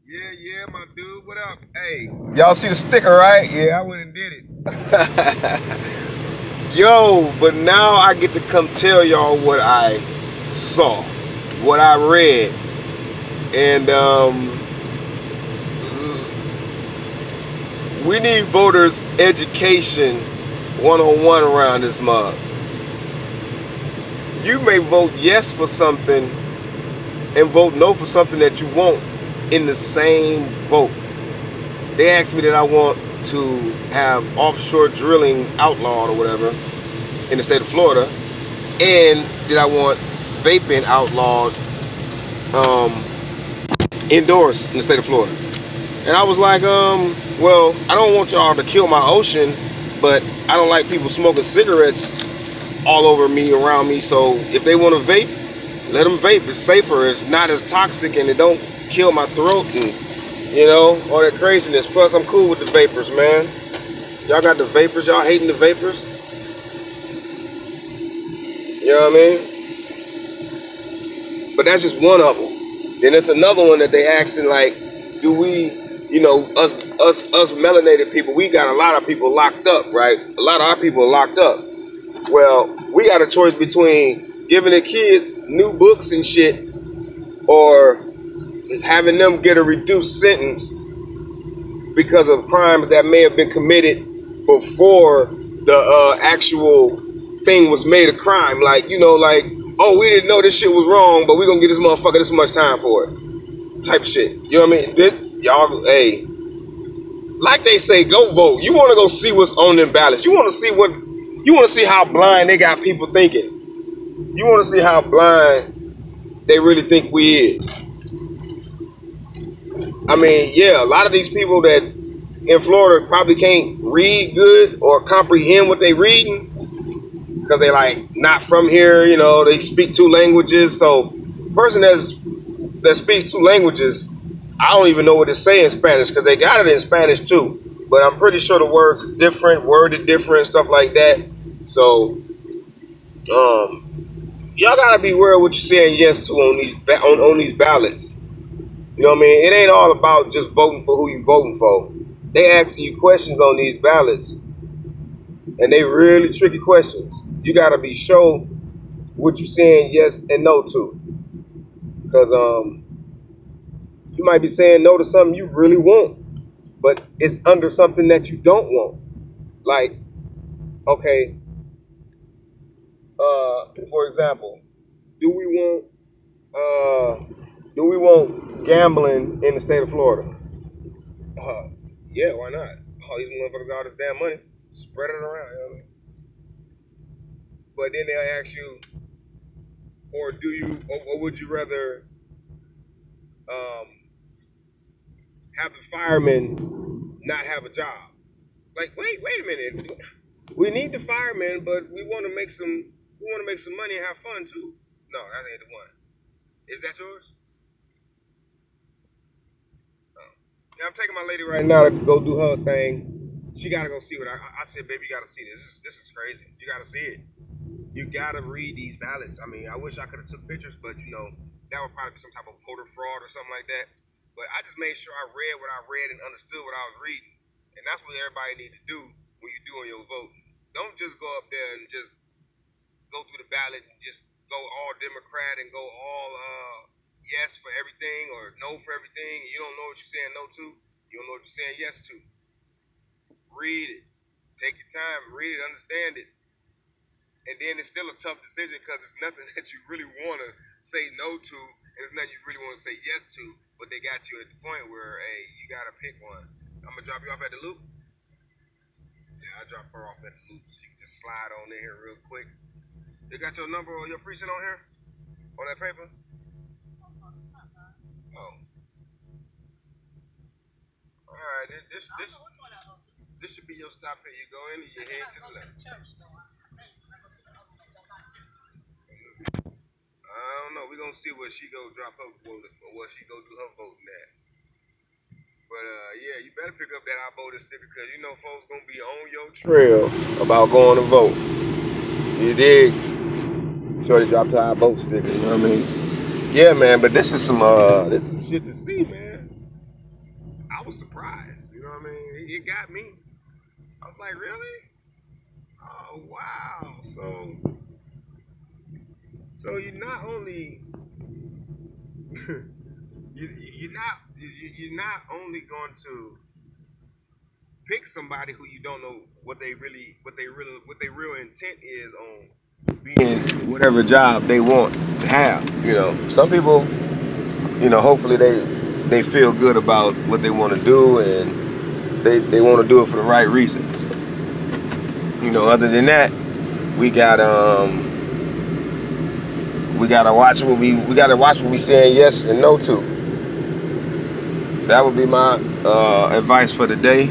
Yeah, my dude. What up? Hey, y'all see the sticker, right? Yeah, I went and did it. Yo, but now I get to come tell y'all what I saw, what I read, and we need voters education 101 around this mug. You may vote yes for something and vote no for something that you want in the same vote. They asked me that I want to have offshore drilling outlawed or whatever in the state of Florida, and that I want vaping outlawed indoors in the state of Florida. And I was like, well, I don't want y'all to kill my ocean, but I don't like people smoking cigarettes all over me, around me. So if they want to vape, let them vape. It's safer, it's not as toxic, and it don't kill my throat and, you know, all that craziness. Plus, I'm cool with the vapors, man. Y'all got the vapors, y'all hating the vapors? You know what I mean? But that's just one of them. Then there's another one that they asking, like, do we, you know, us melanated people, we got a lot of people locked up, right? A lot of our people are locked up. Well, we got a choice between giving the kids new books and shit, or having them get a reduced sentence because of crimes that may have been committed before the actual thing was made a crime. Like, you know, like, oh, we didn't know this shit was wrong, but we're gonna get this motherfucker this much time for it. Type of shit. You know what I mean? Y'all, hey, like they say, go vote. You wanna go see what's on them ballots. You wanna see how blind they got people thinking. You wanna see how blind they really think we is. I mean, yeah, a lot of these people that in Florida probably can't read good or comprehend what they reading because they like not from here, you know, they speak two languages. So person that speaks two languages, I don't even know what to say in Spanish because they got it in Spanish too. But I'm pretty sure the words are different, worded different, stuff like that. So y'all gotta be aware of what you're saying yes to on these ballots. You know what I mean? It ain't all about just voting for who you voting for. They asking you questions on these ballots, and they really tricky questions. You gotta be sure what you're saying yes and no to, because you might be saying no to something you really want, but it's under something that you don't want. Like, okay, for example, do we want gambling in the state of Florida? Yeah, why not? All these motherfuckers got all this damn money, spread it around. You know what I mean? But then they'll ask you, or would you rather have the firemen not have a job? Like, wait a minute. We need the firemen, but we want to make some money and have fun too. No, that ain't the one. Is that yours? Yeah, I'm taking my lady right now to go do her thing. She gotta go see what I said, baby, you gotta see this. This is crazy. You gotta see it. You gotta read these ballots. I mean, I wish I could have took pictures, but you know, that would probably be some type of voter fraud or something like that. But I just made sure I read what I read and understood what I was reading. And that's what everybody need to do when you're doing your voting. Don't just go up there and just go through the ballot and just go all Democrat and go all yes for everything or no for everything, and you don't know what you're saying no to, you don't know what you're saying yes to. Read it. Take your time, read it, understand it. And then it's still a tough decision because it's nothing that you really want to say no to, and it's nothing you really want to say yes to, but they got you at the point where, hey, you got to pick one. I'm going to drop you off at the loop. Yeah, I'll drop her off at the loop. She can just slide on in here real quick. They got your number or your precinct on here? On that paper? Oh. Alright, this should be your stop here. You go in and you head to the left. I don't know. We're gonna see where she go drop her vote or where she go do her voting at. But yeah, you better pick up that I voted sticker because you know folks gonna be on your trail about going to vote. You dig? Shorty dropped her I vote sticker, you know what I mean? Yeah, man, but this is some shit to see, man. was surprised. You know what I mean? It got me. I was like, really? Oh wow. So you're not only you're not only going to pick somebody who you don't know what their real intent is on being whatever job they want to have. You know, some people, you know, hopefully they feel good about what they want to do and they want to do it for the right reasons. You know, other than that, we got we gotta watch what we saying yes and no to. That would be my advice for the day.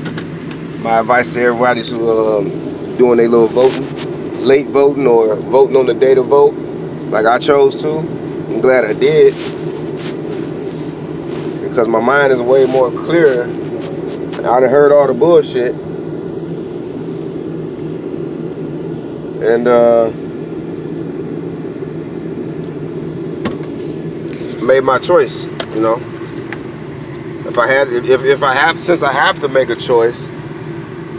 My advice to everybody who doing their little voting, late voting or voting on the day to vote, like I chose to. I'm glad I did because my mind is way more clear. I done heard all the bullshit and made my choice. You know, since I have to make a choice,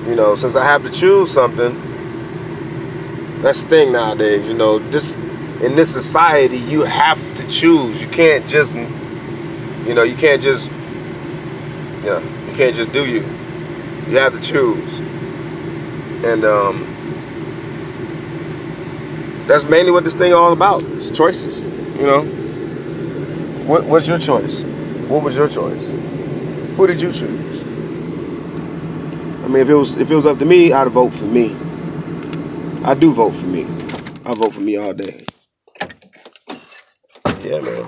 you know, since I have to choose something, that's the thing nowadays, you know, in this society, you have to choose. You can't just, you know, you can't just do you. You have to choose. And that's mainly what this thing all about. It's choices, you know. What's your choice? What was your choice? Who did you choose? I mean, if it was up to me, I'd vote for me. I do vote for me. I vote for me all day. Yeah, man.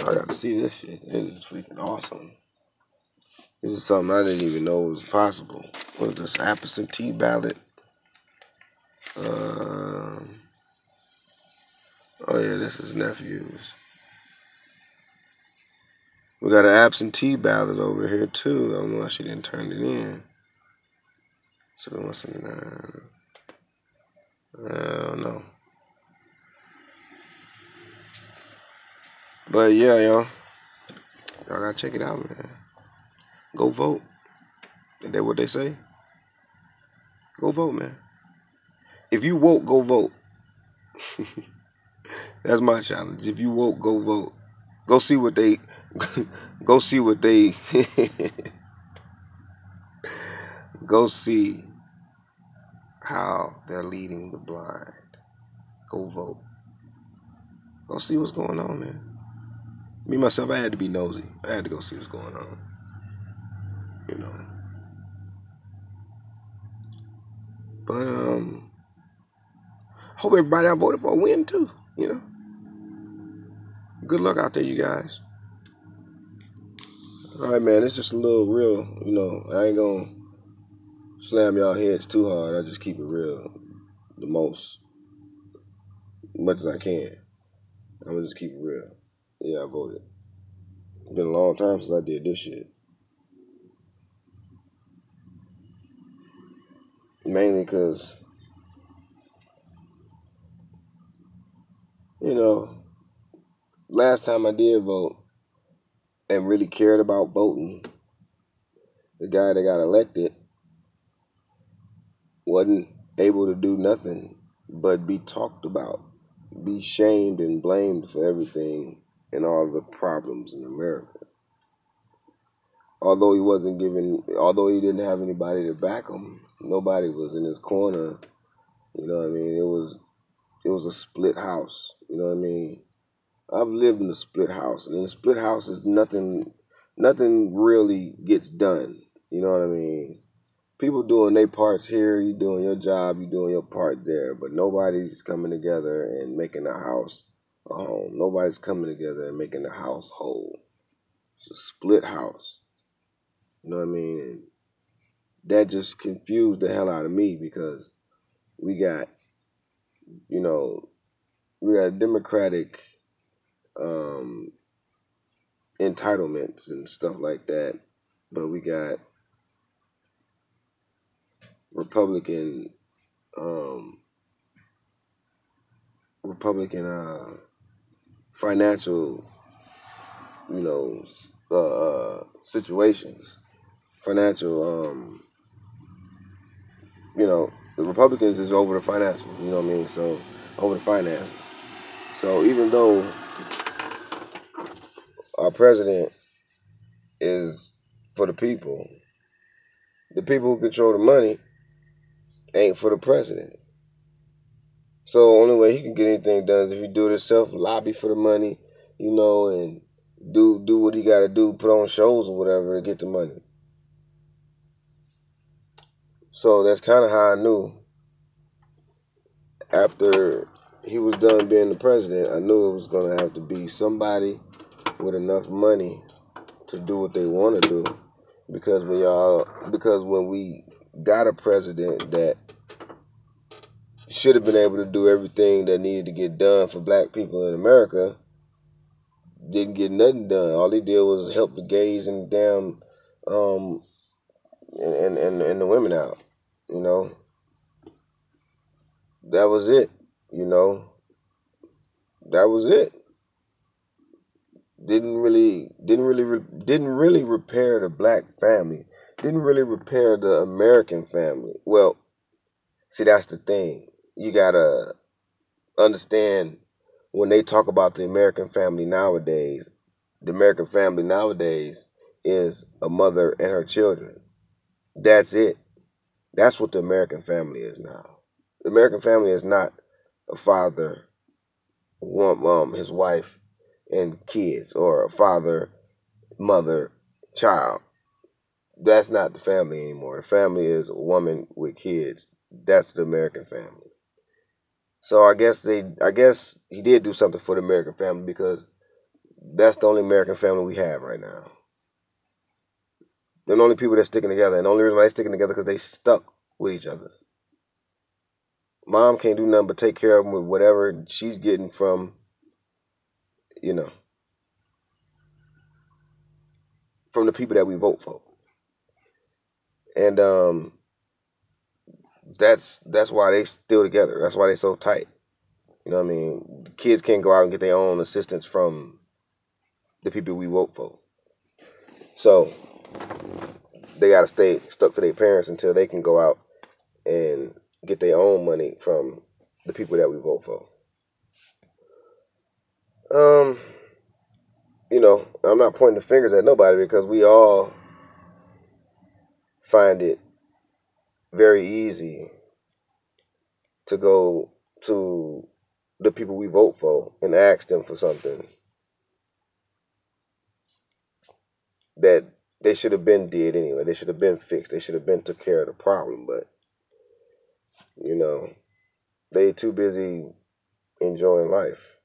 I got to see this shit. It is freaking awesome. This is something I didn't even know was possible. What is this? Absentee ballot? Oh yeah, this is nephew's. We got an absentee ballot over here too. I don't know why she didn't turn it in. So I don't know. But yeah, y'all gotta check it out, man. Go vote. Is that what they say? Go vote, man. If you woke, go vote. That's my challenge. If you woke, go vote. Go see what they go see what they go see how they're leading the blind. Go vote. Go see what's going on, man. Me myself, I had to be nosy. I had to go see what's going on. You know. But hope everybody I voted for win too, you know. Good luck out there, you guys. All right, man. It's just a little real, you know. I ain't gonna slam y'all heads too hard. I just keep it real, the most, much as I can. I'm gonna just keep it real. Yeah, I voted. It's been a long time since I did this shit. Mainly because, you know, last time I did vote and really cared about voting, the guy that got elected wasn't able to do nothing but be talked about, be shamed and blamed for everything and all the problems in America. Although although he didn't have anybody to back him, nobody was in his corner. You know what I mean? It was a split house. You know what I mean? I've lived in a split house, and in a split house is nothing really gets done. You know what I mean? People doing their parts here, you doing your job, you doing your part there, but nobody's coming together and making the house a home. Nobody's coming together and making the house whole. It's a split house. You know what I mean? And that just confused the hell out of me because we got, you know, we got democratic entitlements and stuff like that, but we got Republican um, financial, you know, situations. financial. The Republicans is over the financial. You know what I mean? So over the finances. So even though our president is for the people who control the money ain't for the president. So the only way he can get anything done is if he do it himself, lobby for the money, and do what he got to do, put on shows or whatever to get the money. So that's kind of how I knew after he was done being the president, I knew it was going to have to be somebody with enough money to do what they want to do. Because when we got a president that should have been able to do everything that needed to get done for black people in America, didn't get nothing done. All he did was help the gays and damn and the women out. That was it. That was it. Didn't really repair the black family. Didn't really repair the American family. Well, see, that's the thing. You gotta understand when they talk about the American family nowadays. The American family nowadays is a mother and her children. That's it. That's what the American family is now. The American family is not a father, his wife, and kids, or a father, mother, child. That's not the family anymore. The family is a woman with kids. That's the American family. So I guess he did do something for the American family because that's the only American family we have right now. They're the only people that's sticking together, and the only reason why they're sticking together because they stuck with each other. Mom can't do nothing but take care of them with whatever she's getting from, from the people that we vote for. And that's why they still together. That's why they so tight. You know what I mean? Kids can't go out and get their own assistance from the people we vote for. So they got to stay stuck to their parents until they can go out and get their own money from the people that we vote for. I'm not pointing the fingers at nobody because we all find it very easy to go to the people we vote for and ask them for something that they should have been did anyway. They should have been fixed. They should have been took care of the problem. But, they too busy enjoying life,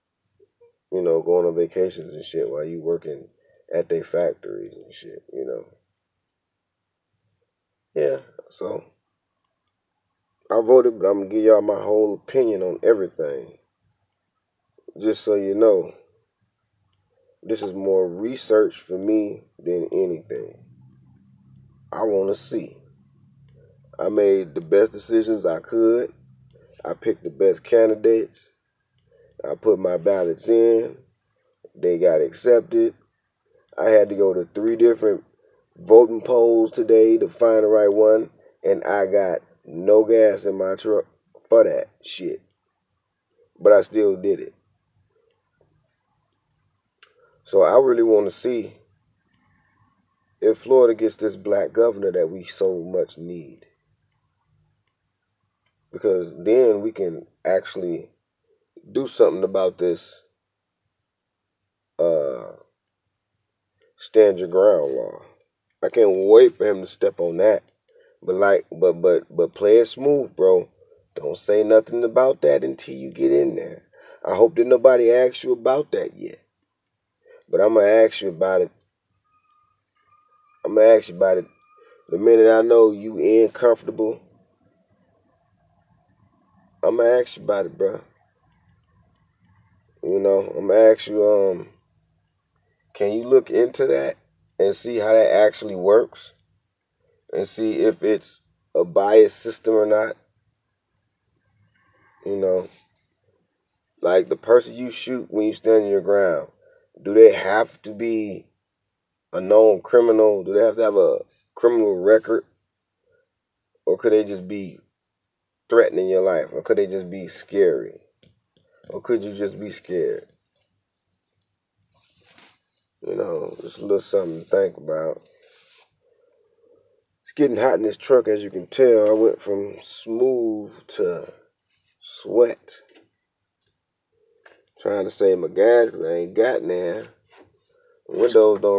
going on vacations and shit while you working at their factories and shit, Yeah, so I voted, but I'm going to give y'all my whole opinion on everything. Just so you know, this is more research for me than anything. I want to see. I made the best decisions I could. I picked the best candidates. I put my ballots in. They got accepted. I had to go to 3 different voting polls today to find the right one, and I got no gas in my truck for that shit. But I still did it. So I really want to see if Florida gets this black governor that we so much need. Because then we can actually do something about this stand your ground law. I can't wait for him to step on that. But play it smooth, bro. Don't say nothing about that until you get in there. I hope that nobody asks you about that yet. But I'm gonna ask you about it. The minute I know you in comfortable, I'm gonna ask you about it, bro. I'm gonna ask you, can you look into that and see how that actually works? And see if it's a biased system or not. Like the person you shoot when you stand your ground, do they have to be a known criminal? Do they have to have a criminal record? Or could they just be threatening your life? Or could they just be scary? Or could you just be scared? You know, just a little something to think about. It's getting hot in this truck, as you can tell. I went from smooth to sweat. Trying to save my gas because I ain't got none. Windows don't